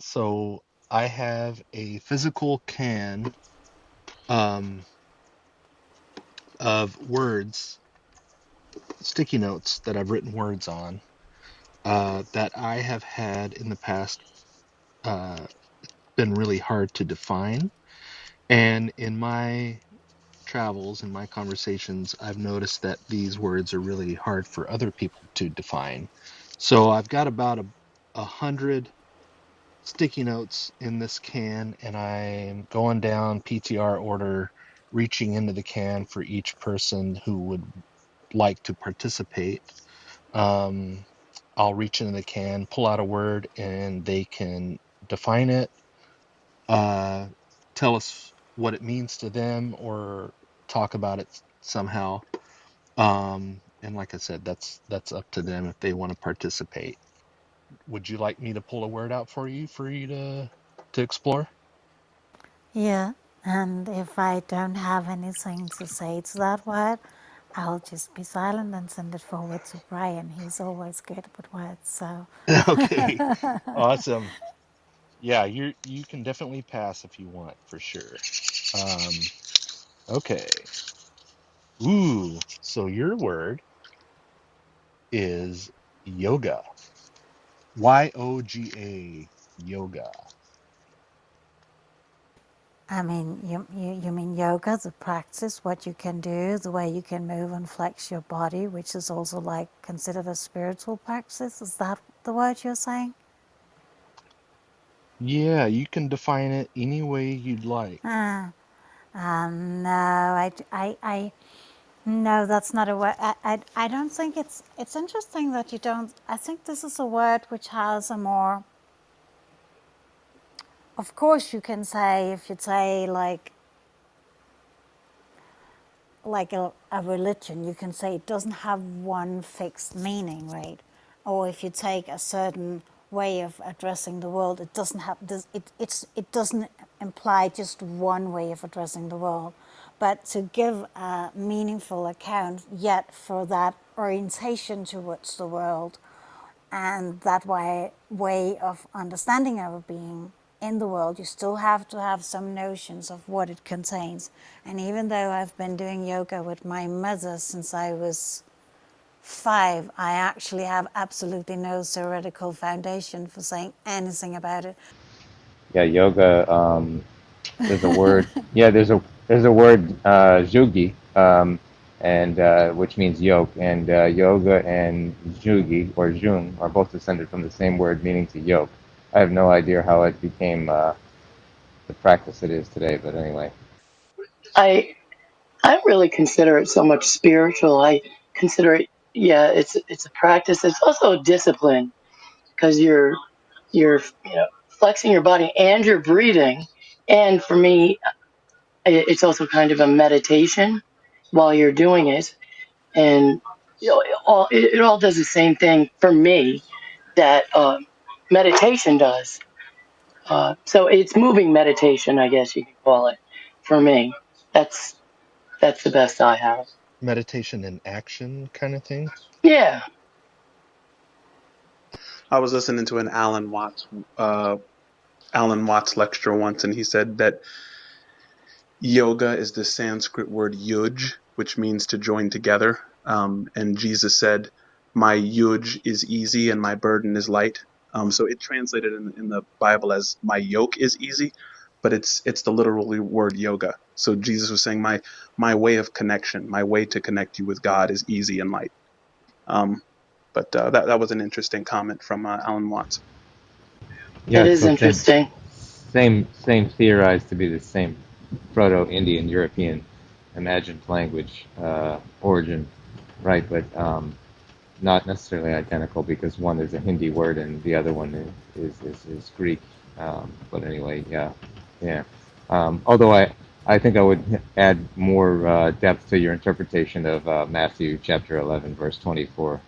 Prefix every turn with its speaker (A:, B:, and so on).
A: So I have a physical can um, of words, sticky notes that I've written words on that I have had in the past uh, been really hard to define. And in my travels and my conversations, I've noticed that these words are really hard for other people to define. So I've got about 100 sticky notes in this can, and I'm going down PTR order, reaching into the can for each person who would like to participate. Um, I'll reach into the can, pull out a word, and they can define it, uh, tell us what it means to them, or talk about it somehow. And like I said, that's up to them if they want to participate. Would you like me to pull a word out for you to explore?
B: Yeah, and if I don't have anything to say to that word, I'll just be silent and send it forward to Brian. He's always good with words, so.
A: Okay, awesome. Yeah, you can definitely pass if you want, for sure. Um, okay. Ooh, so your word is yoga. Yoga. Yoga.
B: I mean, you mean yoga, the practice, what you can do, the way you can move and flex your body, which is also like considered a spiritual practice. Is that the word you're saying?
A: Yeah, you can define it any way you'd like.
B: No, no, that's not a word. I don't think it's interesting that you don't. I think this is a word which has a more. Of course, you can say if you say like a religion, you can say it doesn't have one fixed meaning, right? Or if you take a certain way of addressing the world, it doesn't have it doesn't imply just one way of addressing the world, but to give a meaningful account yet for that orientation towards the world and that way of understanding our being in the world, you still have to have some notions of what it contains. And even though I've been doing yoga with my mother since I was 5, I actually have absolutely no theoretical foundation for saying anything about it.
C: Yeah, yoga. There's a word. Yeah, there's a word jugi, and which means yoke, and yoga and jugi or jung are both descended from the same word meaning to yoke. I have no idea how it became the practice it is today, but anyway.
D: I I really consider it so much spiritual. I consider it, yeah, it's a practice. It's also a discipline because you're flexing your body and you're breathing. And for me, it's also kind of a meditation while you're doing it. And it all does the same thing for me that meditation does. So it's moving meditation, I guess you could call it. For me, that's that's the best I have.
A: Meditation in action kind of thing.
D: Yeah.
E: I was listening to an Alan Watts lecture once, and he said that yoga is the Sanskrit word yuj, which means to join together. And Jesus said, "My yuj is easy and my burden is light." So it translated in the Bible as "my yoke is easy," but it's the literal word yoga. So Jesus was saying, "My way of connection, my way to connect you with God is easy and light." Um, but that was an interesting comment from Alan Watts.
D: It
C: Yeah,
D: is
C: so
D: interesting.
C: same theorized to be the same Proto-Indian European imagined language origin, right? But not necessarily identical because one is a Hindi word and the other one is Greek. But anyway, yeah, yeah. Although I think I would add more depth to your interpretation of Matthew chapter 11, verse 24.